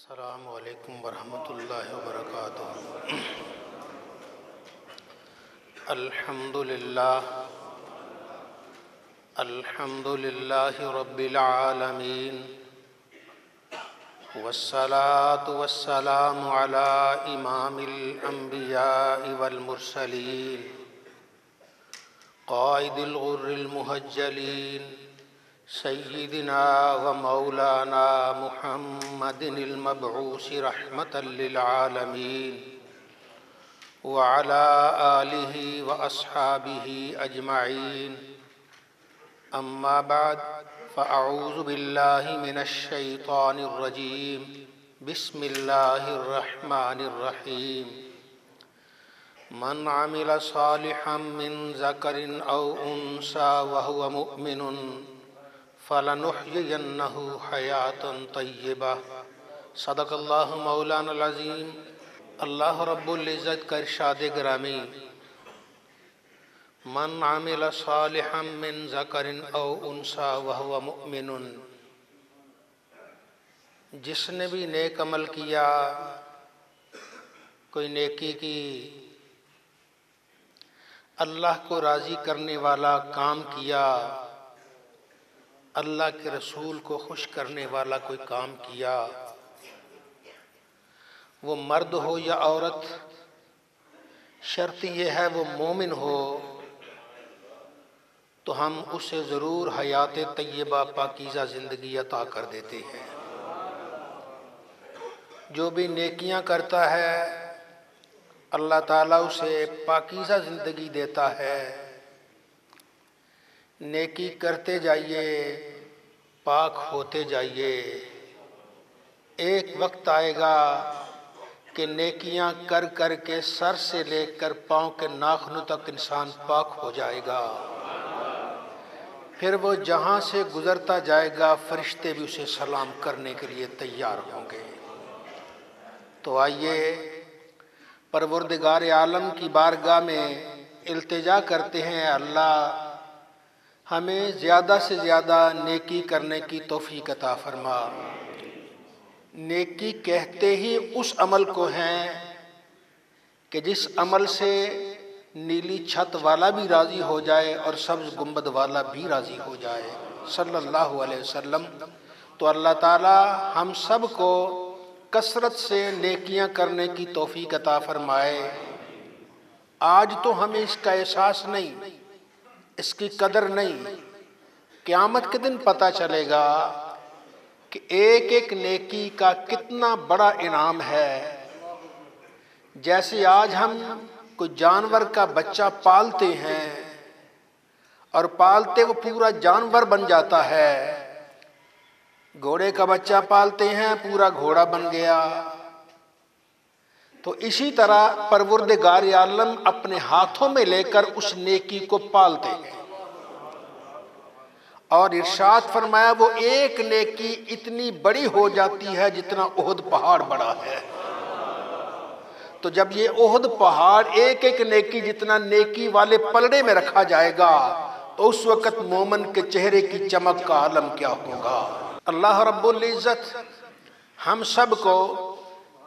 السلام علیکم ورحمۃ اللہ وبرکاتہ۔ الحمد للہ رب العالمین، والصلاة والسلام علی امام الانبیاء والمرسلین، قائد الغر المحجلین، سیدنا و مولانا محمد المبعوث رحمة للعالمین، وعلى آلہ واصحابہ اجمعین۔ اما بعد فاعوذ باللہ من الشیطان الرجیم، بسم اللہ الرحمن الرحیم۔ من عمل صالحا من ذکر او انثى وهو مؤمن فلنحيينه حياة طیبہ۔ صدق اللہ مولانا العظیم۔ اللہ رب العزت کا ارشاد گرامی، من عمل صالحا من ذکر او انثى وهو مؤمن، جس نے بھی نیک عمل کیا، کوئی نیکی کی، اللہ کو راضی کرنے والا کام کیا، اللہ کے رسول کو خوش کرنے والا کوئی کام کیا، وہ مرد ہو یا عورت، شرط یہ ہے وہ مومن ہو، تو ہم اسے ضرور حیات طیبہ پاکیزہ زندگی عطا کر دیتے ہیں۔ جو بھی نیکیاں کرتا ہے اللہ تعالیٰ اسے پاکیزہ زندگی دیتا ہے۔ نیکی کرتے جائیے، پاک ہوتے جائیے۔ ایک وقت آئے گا کہ نیکیاں کر کر کے سر سے لے کر پاؤں کے ناخنوں تک انسان پاک ہو جائے گا۔ پھر وہ جہاں سے گزرتا جائے گا فرشتے بھی اسے سلام کرنے کے لیے تیار ہوں گے۔ تو آئیے پروردگار عالم کی بارگاہ میں التجا کرتے ہیں، اللہ ہمیں زیادہ سے زیادہ نیکی کرنے کی توفیق عطا فرما۔ نیکی کہتے ہی اس عمل کو ہیں کہ جس عمل سے نیلی چھت والا بھی راضی ہو جائے اور سبز گنبد والا بھی راضی ہو جائے، صلی اللہ علیہ وسلم۔ تو اللہ تعالی ہم سب کو کثرت سے نیکیاں کرنے کی توفیق عطا فرمائے۔ آج تو ہمیں اس کا احساس نہیں، اس کی قدر نہیں، قیامت کے دن پتہ چلے گا کہ ایک ایک نیکی کا کتنا بڑا انعام ہے۔ جیسے آج ہم کوئی جانور کا بچہ پالتے ہیں اور پالتے وہ پورا جانور بن جاتا ہے، گھوڑے کا بچہ پالتے ہیں پورا گھوڑا بن گیا، تو اسی طرح پروردگار عالم اپنے ہاتھوں میں لے کر اس نیکی کو پالتے ہیں۔ اور ارشاد فرمایا وہ ایک نیکی اتنی بڑی ہو جاتی ہے جتنا احد پہاڑ بڑا ہے۔ تو جب یہ احد پہاڑ ایک ایک نیکی جتنا نیکی والے پلڑے میں رکھا جائے گا تو اس وقت مومن کے چہرے کی چمک کا عالم کیا ہوگا۔ اللہ رب العزت ہم سب کو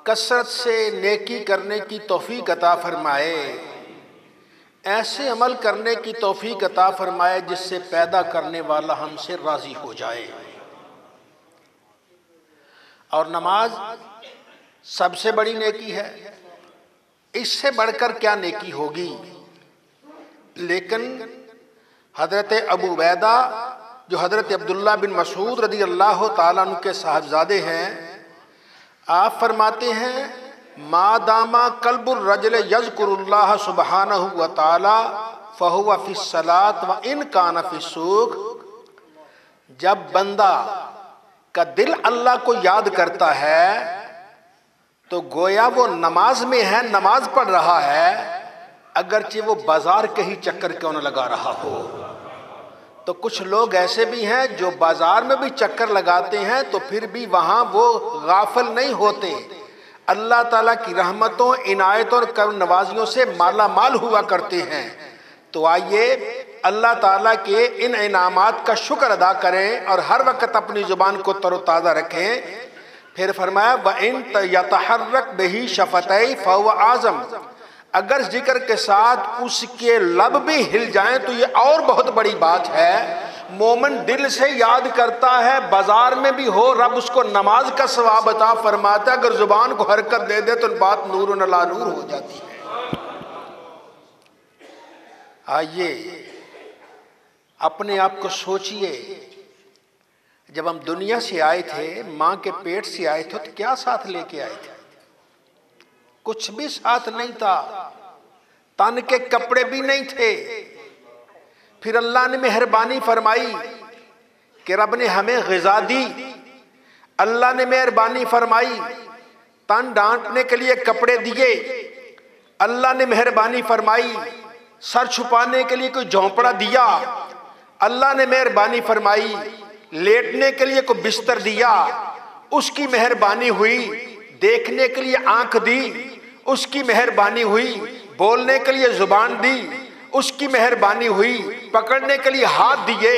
کثرت سے نیکی کرنے کی توفیق عطا فرمائے، ایسے عمل کرنے کی توفیق عطا فرمائے جس سے پیدا کرنے والا ہم سے راضی ہو جائے۔ اور نماز سب سے بڑی نیکی ہے، اس سے بڑھ کر کیا نیکی ہوگی۔ لیکن حضرت ابو عبیدہ جو حضرت عبداللہ بن مسعود رضی اللہ تعالیٰ عنہ کے صاحبزادے ہیں، آپ فرماتے ہیں ما داما قلب الرجل یذکر اللہ سبحانہ وتعالی فہو فی الصلاۃ وان کان فی السوق، جب بندہ کا دل اللہ کو یاد کرتا ہے تو گویا وہ نماز میں ہے، نماز پڑھ رہا ہے، اگرچہ وہ بازار کے ہی چکر کیوں نہ لگا رہا ہو۔ تو کچھ لوگ ایسے بھی ہیں جو بازار میں بھی چکر لگاتے ہیں تو پھر بھی وہاں وہ غافل نہیں ہوتے، اللہ تعالیٰ کی رحمتوں، عنایتوں اور کرم نوازیوں سے مالا مال ہوا کرتے ہیں۔ تو آئیے اللہ تعالیٰ کے ان انعامات کا شکر ادا کریں اور ہر وقت اپنی زبان کو تر و تازہ رکھیں۔ پھر فرمایا وَإِن يَتَحَرَّكْ بِهِ شَفَتَيْ فَهُوَ أَعْظَمُ، اگر ذکر کے ساتھ اس کے لب بھی ہل جائیں تو یہ اور بہت بڑی بات ہے۔ مومن دل سے یاد کرتا ہے، بازار میں بھی ہو رب اس کو نماز کا ثواب عطا فرماتا ہے، اگر زبان کو حرکت دے دے تو بات نور علی نور ہو جاتی ہے۔ آئیے اپنے آپ کو سوچئے، جب ہم دنیا سے آئے تھے، ماں کے پیٹ سے آئے تھے تو کیا ساتھ لے کے آئے تھے؟ کچھ بھی ساتھ نہیں تھا، تن کے کپڑے بھی نہیں تھے۔ پھر اللہ نے مہربانی فرمائی کہ رب نے ہمیں غذا دی، اللہ نے مہربانی فرمائی تن ڈھانپنے کے لیے کپڑے دیے، اللہ نے مہربانی فرمائی سر چھپانے کے لیے کوئی جھونپڑا دیا، اللہ نے مہربانی فرمائی لیٹنے کے لیے کوئی بستر دیا، اس کی مہربانی ہوئی، دیکھنے کے لیے آنکھ دی، اس کی مہربانی ہوئی، بولنے کے لیے زبان دی، اس کی مہربانی ہوئی، پکڑنے کے لیے ہاتھ دیے،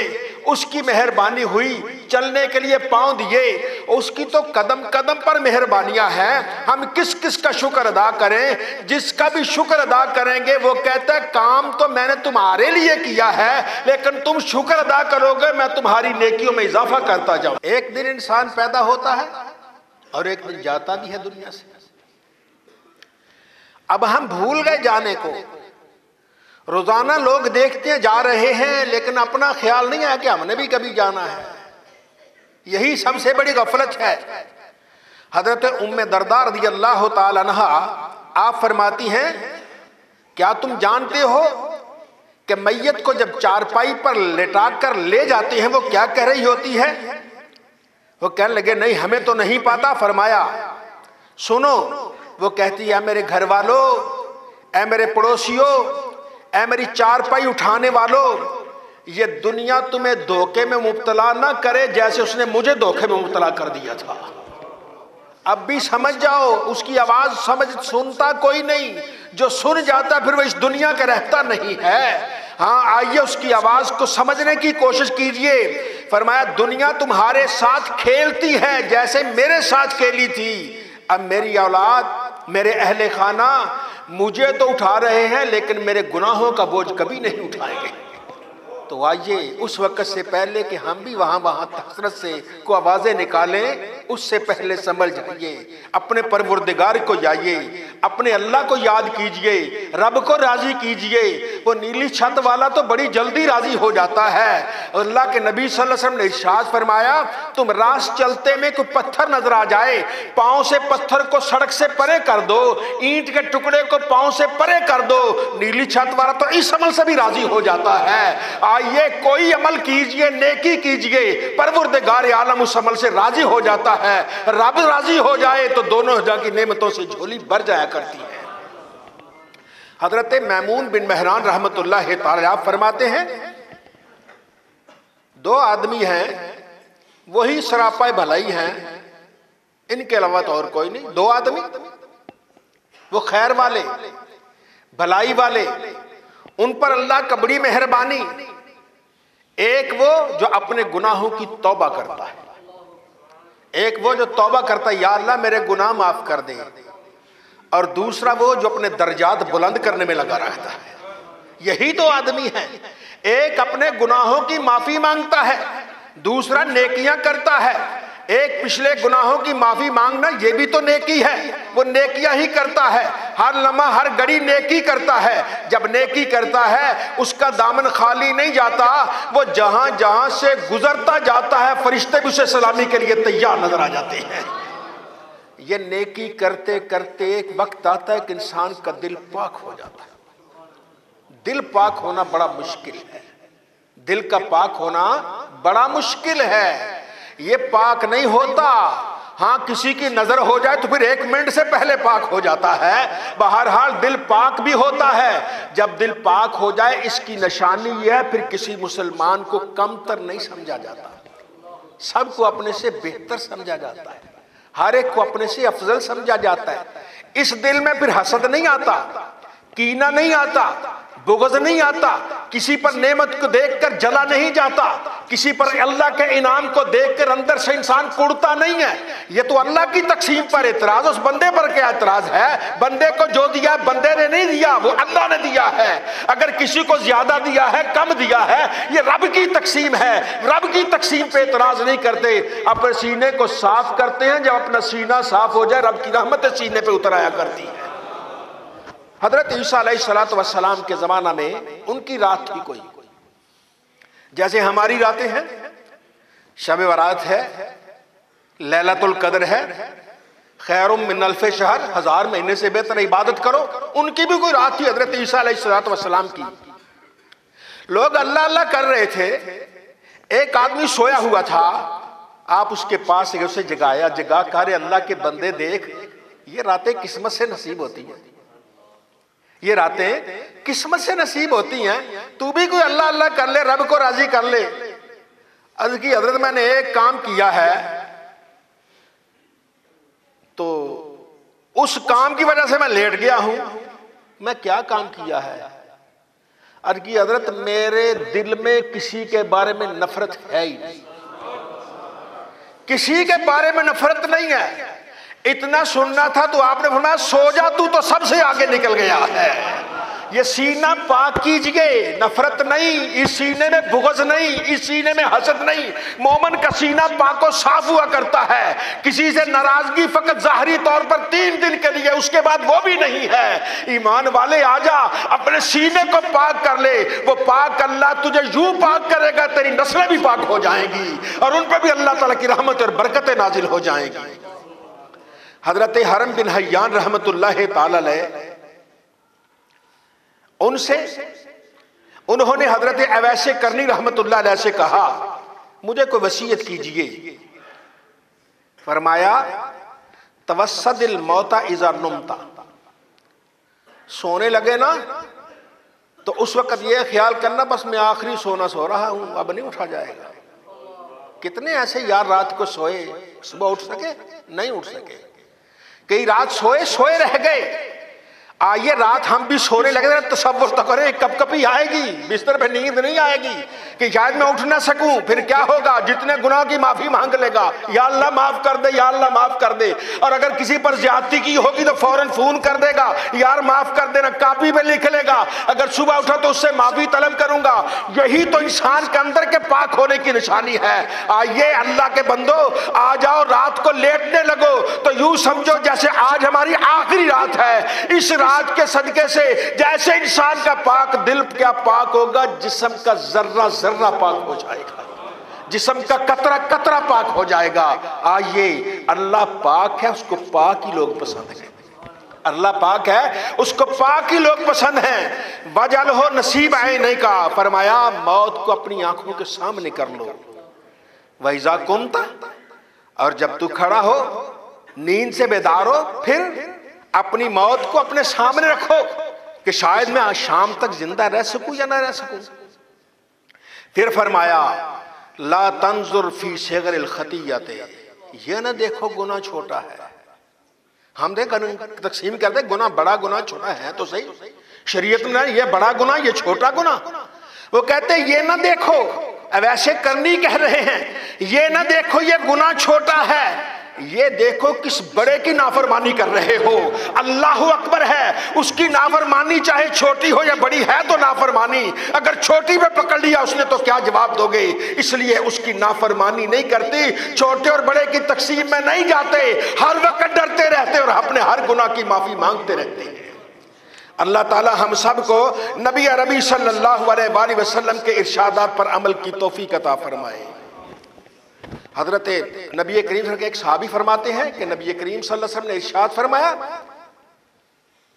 اس کی مہربانی ہوئی، چلنے کے لیے پاؤں دیے، اس کی تو قدم قدم پر مہربانیاں ہیں۔ ہم کس کس کا شکر ادا کریں؟ جس کا بھی شکر ادا کریں گے وہ کہتا ہے کام تو میں نے تمہارے لیے کیا ہے، لیکن تم شکر ادا کرو گے میں تمہاری نیکیوں میں اضافہ کرتا جاؤں۔ ایک دن انسان پیدا ہوتا ہے اور ایک دن جاتا بھی ہے دنیا سے۔ اب ہم بھول گئے جانے کو، روزانہ لوگ دیکھتے جا رہے ہیں لیکن اپنا خیال نہیں ہے کہ ہم نے بھی کبھی جانا ہے۔ یہی سب سے بڑی غفلت ہے۔ حضرت ام درداء رضی اللہ تعالی عنہا آپ فرماتی ہیں کیا تم جانتے ہو کہ میت کو جب چارپائی پر لٹا کر لے جاتے ہیں وہ کیا کہہ رہی ہوتی ہے؟ وہ کہنے لگے نہیں ہمیں تو نہیں پاتا۔ فرمایا سنو، وہ کہتی ہے میرے گھر والوں، اے میرے پڑوسیوں، اے میری چارپائی اٹھانے والوں، یہ دنیا تمہیں دھوکے میں مبتلا نہ کرے جیسے اس نے مجھے دھوکے میں مبتلا کر دیا تھا۔ اب بھی سمجھ جاؤ، اس کی آواز سنتا کوئی نہیں، جو سن جاتا پھر وہ اس دنیا کا رہتا نہیں ہے۔ ہاں آئیے اس کی آواز کو سمجھنے کی کوشش کیجئے۔ فرمایا دنیا تمہارے ساتھ کھیلتی ہے جیسے میرے ساتھ کھیلی تھی، اب میری اولاد، میرے اہل خانہ مجھے تو اٹھا رہے ہیں لیکن میرے گناہوں کا بوجھ کبھی نہیں اٹھائیں گے۔ تو آئیے اس وقت سے پہلے کہ ہم بھی وہاں حسرت سے کو آوازیں نکالیں، اس سے پہلے سمجھ جائیے، اپنے پروردگار کو جائیے، اپنے اللہ کو یاد کیجئے، رب کو راضی کیجئے۔ وہ نیلی چھت والا تو بڑی جلدی راضی ہو جاتا ہے۔ اللہ کے نبی صلی اللہ علیہ وسلم نے ارشاد فرمایا تم راست چلتے میں کوئی پتھر نظر آ جائے، پاؤں سے پتھر کو سڑک سے پرے کر دو، اینٹ کے ٹکڑے کو پاؤں سے پرے کر دو، نیلی چھت والا تو اس عمل سے بھی راضی ہو جاتا ہے۔ آئیے کوئی عمل کیجئے، نیکی کیجئے، پروردگار عالم اس عمل سے راضی ہو جاتا ہے۔ رب راضی ہو جائے تو دونوں جہاں کی نعمتوں سے جھولی بھر جایا کرتی ہے۔ حضرت میمون بن مہران رحمت اللہ تعالی آپ فرماتے ہیں دو آدمی ہیں، وہی سراپا بھلائی ہیں، ان کے علاوہ تو اور کوئی نہیں۔ دو آدمی وہ خیر والے، بھلائی والے، ان پر اللہ کا بڑی مہربانی۔ ایک وہ جو اپنے گناہوں کی توبہ کرتا ہے، ایک وہ جو توبہ کرتا ہے یا اللہ میرے گناہ معاف کر دے، اور دوسرا وہ جو اپنے درجات بلند کرنے میں لگا رہتا ہے۔ یہی دو آدمی ہیں، ایک اپنے گناہوں کی معافی مانگتا ہے، دوسرا نیکیاں کرتا ہے۔ ایک پچھلے گناہوں کی معافی مانگنا یہ بھی تو نیکی ہے، وہ نیکیاں ہی کرتا ہے، ہر لمحہ ہر گھڑی نیکی کرتا ہے۔ جب نیکی کرتا ہے اس کا دامن خالی نہیں جاتا، وہ جہاں جہاں سے گزرتا جاتا ہے فرشتے بھی اسے سلامی کے لیے تیار نظر آ جاتے ہیں۔ یہ نیکی کرتے کرتے ایک وقت آتا ہے کہ انسان کا دل پاک ہو جاتا ہے۔ دل پاک ہونا بڑا مشکل ہے، دل کا پاک ہونا بڑا مشکل ہے۔ یہ پاک نہیں ہوتا، ہاں کسی کی نظر ہو جائے تو پھر 1 منٹ سے پہلے پاک ہو جاتا ہے۔ بہرحال دل پاک بھی ہوتا ہے۔ جب دل پاک ہو جائے اس کی نشانی یہ ہے پھر کسی مسلمان کو کمتر نہیں سمجھا جاتا، سب کو اپنے سے بہتر سمجھا جاتا ہے، ہر ایک کو اپنے سے افضل سمجھا جاتا ہے۔ اس دل میں پھر حسد نہیں آتا، کینہ نہیں آتا، بغض نہیں آتا، کسی پر نعمت کو دیکھ کر جلا نہیں جاتا، کسی پر اللہ کے انعام کو دیکھ کر اندر سے انسان کڑتا نہیں ہے۔ یہ تو اللہ کی تقسیم پر اعتراض، اس بندے پر کیا اعتراض ہے؟ بندے کو جو دیا بندے نے نہیں دیا، وہ اللہ نے دیا ہے۔ اگر کسی کو زیادہ دیا ہے، کم دیا ہے، یہ رب کی تقسیم ہے، رب کی تقسیم پہ اعتراض نہیں کرتے، اپنے سینے کو صاف کرتے ہیں۔ جب اپنا سینہ صاف ہو جائے، رب کی رحمت سینے پہ اتر آیا کرتی ہے۔ حضرت عیسیٰ علیہ السلام کے زمانہ میں ان کی رات تھی کوئی، جیسے ہماری راتیں ہیں، شب برات ہے، لیلۃ القدر ہے، خیر من الف شہر، 1000 مہینے سے بہتر عبادت کرو، ان کی بھی کوئی رات تھی حضرت عیسیٰ علیہ السلام کی۔ لوگ اللہ اللہ کر رہے تھے، ایک آدمی سویا ہوا تھا، آپ اس کے پاس گئے، اسے جگایا، جگا کر اللہ کے بندے دیکھ، یہ راتیں قسمت سے نصیب ہوتی ہیں، یہ راتیں قسمت سے نصیب ہوتی ہیں، تو بھی کوئی اللہ اللہ کر لے، رب کو راضی کر لے۔ عرض کی حضرت میں نے ایک کام کیا ہے، تو اس کام کی وجہ سے میں لیٹ گیا ہوں۔ میں کیا کام کیا ہے؟ عرض کی حضرت میرے دل میں کسی کے بارے میں نفرت ہے ہی نہیں، کسی کے بارے میں نفرت نہیں ہے۔ اتنا سننا تھا تو آپ نے فرمایا سو جا، تو سب سے آگے نکل گیا ہے۔ یہ سینہ پاک کیجئے، نفرت نہیں، اس سینے میں بغض نہیں، اس سینے میں حسد نہیں۔ مومن کا سینہ پاک و صاف ہوا کرتا ہے، کسی سے ناراضگی فقط ظاہری طور پر 3 دن کے لیے، اس کے بعد وہ بھی نہیں ہے۔ ایمان والے آجا، اپنے سینے کو پاک کر لے، وہ پاک اللہ تجھے یوں پاک کرے گا، تیری نسلیں بھی پاک ہو جائیں گی، اور ان پہ بھی اللہ تعالیٰ کی رحمت اور برکتیں نازل ہو جائیں گی۔ حضرت حرم بن حیان رحمت اللہ تعالی علیہ، ان سے انہوں نے حضرت اویس کرنی رحمت اللہ علیہ سے کہا مجھے کوئی وصیت کیجئے۔ فرمایا توسد الموت اذا نمت، سونے لگے نا تو اس وقت یہ خیال کرنا بس میں آخری سونا سو رہا ہوں، اب نہیں اٹھا جائے گا۔ کتنے ایسے یار رات کو سوئے، صبح اٹھ سکے؟ نہیں اٹھ سکے۔ کئی رات سوئے رہ گئے۔ آئیے رات ہم بھی سونے لگے، تصور تو کریں کب کبھی آئے گی، بستر پہ نیند نہیں آئے گی کہ شاید میں اٹھ نہ سکوں، پھر کیا ہوگا؟ جتنے گناہ کی معافی مانگ لے گا، یا اللہ معاف کر دے، یا اللہ معاف کر دے۔ اور اگر کسی پر زیادتی کی ہوگی تو فوراً فون کر دے گا، یار معاف کر دینا، کاپی پہ لکھ لے گا۔ اگر صبح اٹھا تو اس سے معافی طلب کروں گا۔ یہی تو انسان کے اندر کے پاک ہونے کی نشانی ہے۔ آئیے اللہ کے بندو، آ جاؤ، رات کو لیٹنے لگو تو یوں سمجھو جیسے آج ہماری آخری رات ہے۔ اس رات کے صدقے سے جیسے انسان کا پاک دل کیا پاک ہوگا، جسم کا ذرہ ذرہ پاک ہو جائے گا، جسم کا قطرہ قطرہ پاک ہو جائے گا۔ آئیے، اللہ پاک ہے، اس کو پاک ہی لوگ پسند ہیں۔ اللہ پاک ہے، اس کو پاک ہی لوگ پسند ہیں۔ وجعلہ نصیب عینیک کا فرمایا موت کو اپنی آنکھوں کے سامنے کر لو۔ وَإِذَا كُنْتَ، اور جب تو کھڑا ہو، نیند سے بیدار ہو، پھر اپنی موت کو اپنے سامنے رکھو کہ شاید میں آج شام تک زندہ رہ سکوں یا نہ رہ سکوں۔ پھر فرمایا لا تنظر فی صغر الخطیۃ، یہ نہ دیکھو گناہ چھوٹا ہے۔ ہم تقسیم کرتے گناہ بڑا گناہ چھوٹا ہے تو صحیح، شریعت میں یہ بڑا گناہ یہ چھوٹا گناہ، وہ کہتے یہ نہ دیکھو، ویسے کرنی کہہ رہے ہیں، یہ نہ دیکھو یہ گناہ چھوٹا ہے، یہ دیکھو کس بڑے کی نافرمانی کر رہے ہو۔ اللہ اکبر ہے، اس کی نافرمانی چاہے چھوٹی ہو یا بڑی ہے تو نافرمانی، اگر چھوٹی پہ پکڑ لیا اس نے تو کیا جواب دو گے؟ اس لیے اس کی نافرمانی نہیں کرتی، چھوٹے اور بڑے کی تقسیم میں نہیں جاتے، ہر وقت ڈرتے رہتے اور اپنے ہر گناہ کی معافی مانگتے رہتے ہیں۔ اللہ تعالی ہم سب کو نبی عربی صلی اللہ علیہ وآلہ وسلم کے ارشادات پر عمل کی توفیق عطا فرمائے۔ حضرت نبی کریم صلی اللہ علیہ وسلم کے ایک صحابی فرماتے ہیں کہ نبی کریم صلی اللہ علیہ وسلم نے ارشاد فرمایا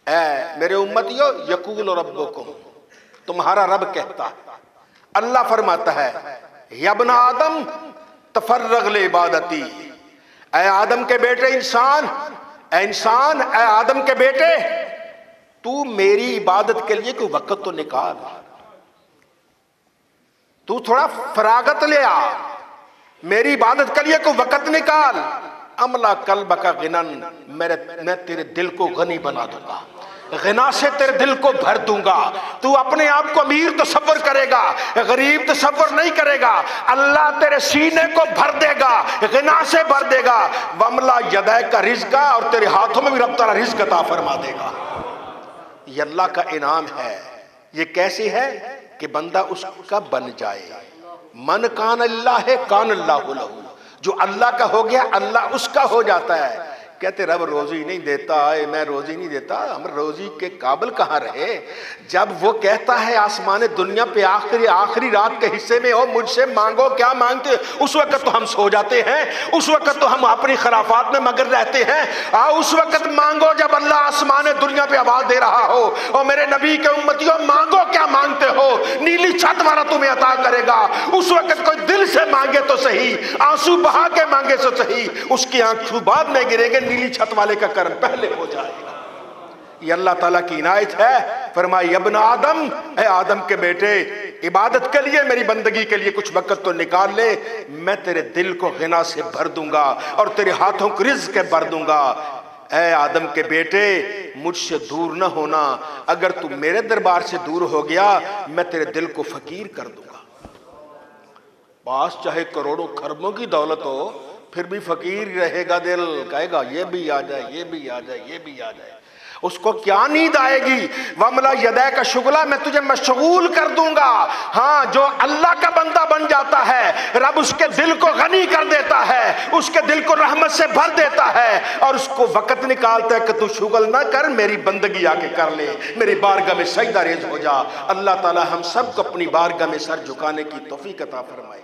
اے میرے امتیو یقول ربکم، تمہارا رب کہتا ہے، اللہ فرماتا ہے یا ابن آدم تفرغ لعبادتی، اے آدم کے بیٹے انسان، اے آدم کے بیٹے تو میری عبادت کے لیے کوئی وقت تو نکال، تو تھوڑا فراغت لے آ، میری عبادت کے لیے کوئی وقت نکال۔ املا قلبک غنن، میں تیرے دل کو غنی بنا دوں گا، غنا سے تیرے دل کو بھر دوں گا. تو اپنے آپ کو امیر تصور کرے گا، غریب تصور نہیں کرے گا. اللہ تیرے سینے کو بھر دے گا، غنا سے بھر دے گا. وَمْلَا يَدَيْكَ رِزْقًا، اور تیرے ہاتھوں میں بھی رب تعالیٰ رزق عطا فرما دے گا. یہ اللہ کا انعام ہے. یہ کیسے ہے کہ بندہ اس کا بن جائے. من کان اللہ کان اللہ لہ، جو اللہ کا ہو گیا اللہ اس کا ہو جاتا ہے. کہتے رب روزی نہیں دیتا، میں روزی نہیں دیتا. ہم روزی کے قابل کہاں رہے؟ جب وہ کہتا ہے آسمان دنیا پہ آخری رات کے حصے میں، او مجھ سے مانگو، کیا مانگتے؟ اس وقت تو ہم سو جاتے ہیں، اس وقت تو ہم اپنی خرافات میں مگر رہتے ہیں. اس وقت مانگو جب اللہ آسمان دنیا پہ آواز دے رہا ہو، اور میرے نبی کے امتیوں مانگو، کیا مانگتے ہو؟ نیلی چھت والا تمہیں عطا کرے گا. اس وقت کوئی دل سے مانگے تو صحیح، آنسو بہا کے مانگے تو صحیح، اس کی آنکھوں بعد میں گرے گے، نیلی چھت والے کا کرم پہلے ہو جائے گا. یہ اللہ تعالیٰ کی عنایت ہے. فرمائی ابن آدم، اے آدم کے بیٹے، عبادت کے لیے، میری بندگی کے لیے کچھ وقت تو نکال لے. میں تیرے دل کو غنا سے بھر دوں گا اور تیرے ہاتھوں کو رزق کے بھر دوں گا. اے آدم کے بیٹے، مجھ سے دور نہ ہونا. اگر تو میرے دربار سے دور ہو گیا میں تیرے دل کو فقیر کر دوں گا. پاس چاہے کروڑوں خربوں کی دولت ہو، پھر بھی فقیر رہے گا. دل کہے گا یہ بھی آ جائے، یہ بھی آ جائے، یہ بھی آ جائے. اس کو کیا نیند آئے گی؟ وَمْلَا يَدَيْكَ شُغْلًا، میں تجھے مشغول کر دوں گا. ہاں، جو اللہ کا بندہ بن جاتا ہے رب اس کے دل کو غنی کر دیتا ہے، اس کے دل کو رحمت سے بھر دیتا ہے، اور اس کو وقت نکالتا ہے کہ تو شغل نہ کر، میری بندگی آ کے کر لے، میری بارگاہ میں سجدہ ریز ہو جا. اللہ تعالی ہم سب کو اپنی بارگاہ میں سر جھکانے کی توفیق عطا فرمائے.